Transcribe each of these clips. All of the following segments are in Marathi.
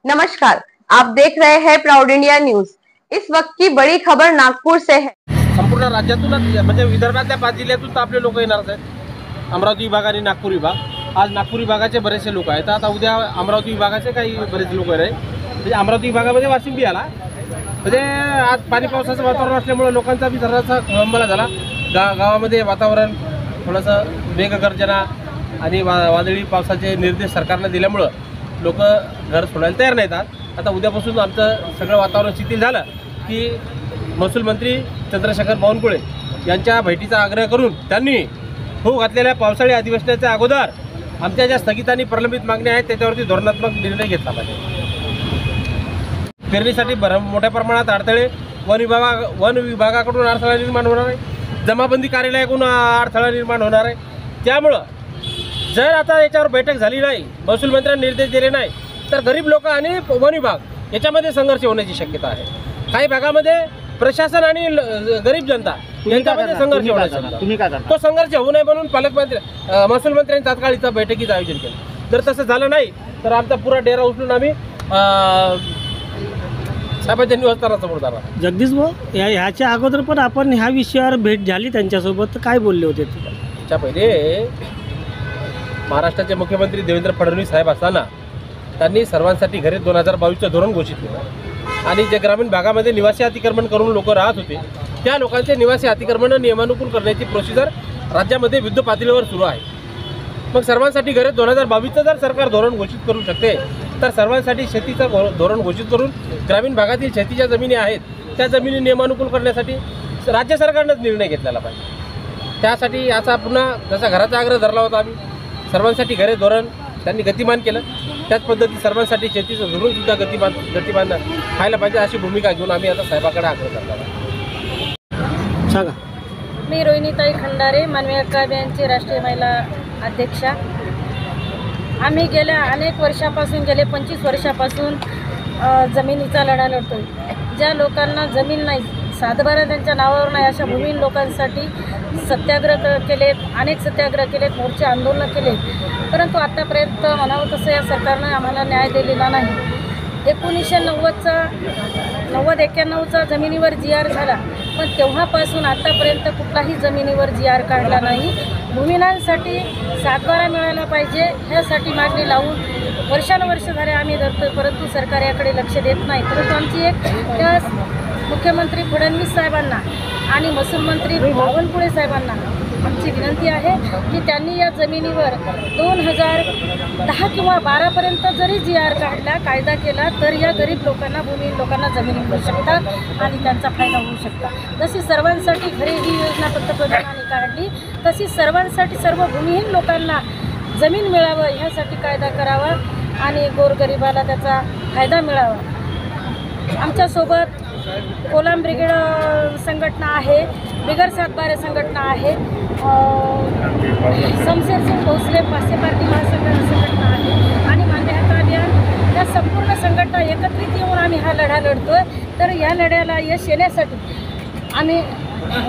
नमस्कार, आप देख रहे हैं प्राउड इंडिया न्यूज। इस वक्त की बड़ी खबर नागपुर से है। संपूर्ण राज्यातूनच म्हणजे विदर्भातल्या 5 जिल्ह्यातून तर आपले लोक येणार आहेत। अमरावती विभाग आणि नागपूर विभाग। आज नागपूर विभागाचे बरेचसे लोक आहेत, आता उद्या अमरावती विभागाचे काही बरेच लोक आहेत। म्हणजे अमरावती विभागामध्ये वाशिम बी आला। म्हणजे आज पाणी पावसाचं वातावरण असल्यामुळे लोकांचा बी जरासा खोळंबला झाला। गावामध्ये वातावरण थोडंसं मेघगर्जना आणि वादळी पावसाचे निर्देश सरकारने दिल्यामुळे लोक घर सोडायला तयार नाहीत। आता उद्यापासून आमचं सगळं वातावरण शिथिल झालं की महसूल मंत्री चंद्रशेखर बावनकुळे यांच्या भेटीचा आग्रह करून त्यांनी होऊ घातलेल्या पावसाळी अधिवेशनाच्या अगोदर आमच्या ज्या स्थगित आणि प्रलंबित मागण्या आहेत त्याच्यावरती धोरणात्मक निर्णय घेतला पाहिजे। पेरणीसाठी मोठ्या प्रमाणात अडथळे वन विभागाकडून अडथळा निर्माण होणार आहे, जमाबंदी कार्यालयाकडून अडथळा निर्माण होणार आहे। त्यामुळं जर आता याच्यावर बैठक झाली नाही, महसूल मंत्र्यांनी निर्देश दिले नाही तर गरीब लोक आणि वन विभाग याच्यामध्ये संघर्ष होण्याची शक्यता आहे। काही भागामध्ये प्रशासन आणि गरीब जनता यांच्यामध्ये संघर्ष होण्याची तो संघर्ष होऊ नये म्हणून पालकमंत्री महसूल मंत्र्यांनी तात्काळ इथं बैठकीचं आयोजन केलं। जर तसं झालं नाही तर आमचा पुरा डेरा उचलून आम्ही साहेबांच्या निवासस्थानासमोर जाणार। जगदीश भाऊ, ह्याच्या अगोदर पण आपण ह्या विषयावर भेट झाली त्यांच्यासोबत, काय बोलले होते? त्याच्या पहिले महाराष्ट्राचे मुख्यमंत्री देवेंद्र फडणवीस साहेब असताना त्यांनी सर्वांसाठी घरे 2022चं धोरण घोषित केलं आणि जे ग्रामीण भागामध्ये निवासी अतिक्रमण करून लोक राहत होते त्या लोकांचे निवासी अतिक्रमण नियमानुकूल करण्याची प्रोसिजर राज्यामध्ये युद्ध पातळीवर सुरू आहे। मग सर्वांसाठी घरे 2022चं जर सरकार धोरण घोषित करू शकते तर सर्वांसाठी शेतीचं धोरण घोषित करून ग्रामीण भागातील शेतीच्या जमिनी आहेत त्या जमिनी नियमानुकूल करण्यासाठी राज्य सरकारनंच निर्णय घेतलेला पाहिजे। त्यासाठी याचा पुन्हा जसा घराचा आग्रह धरला होता आम्ही, सर्वांसाठी घरे धोरण त्यांनी गतिमान केलं, त्याच पद्धती सर्वांसाठी शेतीचं धोरण सुद्धा गतिमान व्हायला पाहिजे अशी भूमिका घेऊन आम्ही आता साहेबाकडे आग्रह करणार आहोत। सांगा। मी रोहिणीताई खंडारे, मानवी हक्क अभियानची राष्ट्रीय महिला अध्यक्षा। आम्ही गेल्या अनेक वर्षापासून गेले 25 वर्षापासून जमिनीचा लढा लढतोय। ज्या लोकांना जमीन नाही, सातबारा त्यांच्या नावावर नाही अशा भूमीहीन लोकांसाठी सत्याग्रह केलेत, अनेक सत्याग्रह केलेत, मोर्चे आंदोलनं केलेत, परंतु आत्तापर्यंत म्हणावं तसं या सरकारनं आम्हाला न्याय दिलेला नाही। 1991चा जमिनीवर GR झाला, पण तेव्हापासून आत्तापर्यंत कुठलाही जमिनीवर GR काढला नाही। भूमिहीनांसाठी सातबारा मिळायला पाहिजे ह्यासाठी मागणी लावून वर्षानुवर्ष झाले आम्ही धरतोय, परंतु सरकार याकडे लक्ष देत नाही। परंतु आमची एक त्या मुख्यमंत्री फडणवीस साहेबांना आणि महसूल मंत्री बावनकुळे साहेबांना आमची विनंती आहे की त्यांनी या जमिनीवर 2010 किंवा 12पर्यंत जरी GR काढला, कायदा केला तर या गरीब लोकांना, भूमिहीन लोकांना जमिनी मिळू शकतात आणि त्यांचा फायदा होऊ शकता। जशी सर्वांसाठी घरे ही योजना पंतप्रधानांनी काढली तशी सर्वांसाठी सर्व भूमिहीन लोकांना जमीन मिळावं ह्यासाठी कायदा करावा आणि गोरगरिबाला त्याचा फायदा मिळावा। आमच्यासोबत कोलम ब्रिगेड संघटना आहे, बिगर सातबारे संघटना आहे, शमशेर सिंग भोसले पासे पार्टी संघटना आहे आणि मानवी हक्क अभियान या संपूर्ण संघटना एकत्रित येऊन आम्ही हा लढा लढतोय। तर या लढ्याला यश येण्यासाठी आम्ही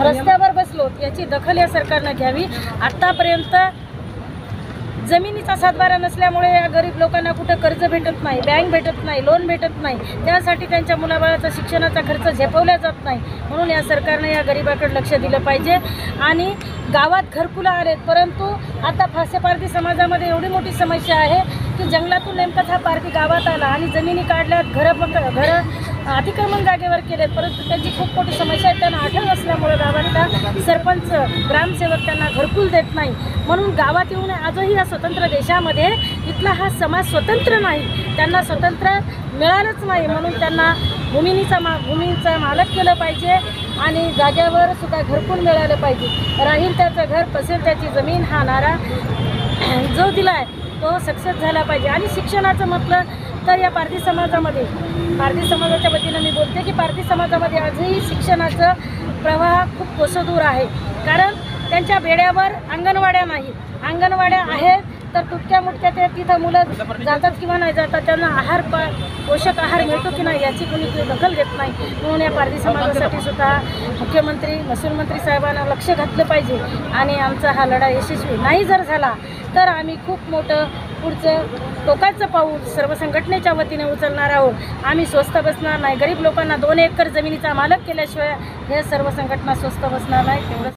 रस्त्यावर बसलो, याची दखल या सरकारनं घ्यावी। आत्तापर्यंत जमिनीचा सातबारा नसल्यामुळे या गरीब लोकांना कुठं कर्ज भेटत नाही, बँक भेटत नाही, लोन भेटत नाही, त्यासाठी त्यांच्या मुलाबाळाचा शिक्षणाचा खर्च झेपवला जात नाही। म्हणून या सरकारने या गरिबाकडे लक्ष दिलं पाहिजे आणि गावात घरकुलं आलेत, परंतु आता फासे पारधी समाजामध्ये एवढी मोठी समस्या आहे की जंगलातून नेमकाच हा पारधी गावात आला आणि जमिनी काढल्यात, घरं अतिक्रमण जागेवर केलेत, परंतु त्यांची खूप मोठी समस्या आहे। त्यांना आठवण असल्यामुळे गावातला सरपंच, ग्रामसेवक त्यांना घरकुल देत नाही। म्हणून गावात येऊन आजही या स्वतंत्र देशामध्ये इथला हा समाज स्वतंत्र नाही, त्यांना स्वतंत्र मिळालंच नाही, म्हणून त्यांना भूमीचा मालक केलं पाहिजे आणि जाग्यावर सुद्धा घरकुल मिळालं पाहिजे। राहील त्याचं घर, पसेल त्याची जमीन हा नारा जो दिला आहे तो सक्सेस झाला पाहिजे। आणि शिक्षणाचं म्हटलं तर या पारधी समाजाच्या वतीनं मी बोलते की पारधी समाजामध्ये आजही शिक्षणाचं प्रवाह खूप कोसदूर आहे, कारण त्यांच्या बेड्यावर अंगणवाड्या नाही, अंगणवाड्या आहेत तर तुटक्या मुटक्या ते तिथं मुलं जातात किंवा नाही जातात, त्यांना पोषक आहार मिळतो की नाही याची कोणी दखल घेत नाही। म्हणून या पारधी समाजासाठी सुद्धा मुख्यमंत्री, महसूल मंत्री साहेबांना लक्ष घातलं पाहिजे आणि आमचा हा लढा यशस्वी नाही जर झाला तर आम्ही खूप मोठं पुढचं टोकाचं पाऊल सर्व संघटनेच्या वतीने उचलणार आहोत। आम्ही स्वस्त बसणार नाही। गरीब लोकांना 2 एकर जमिनीचा मालक केल्याशिवाय हे सर्व संघटना स्वस्त बसणार नाही। तेवढं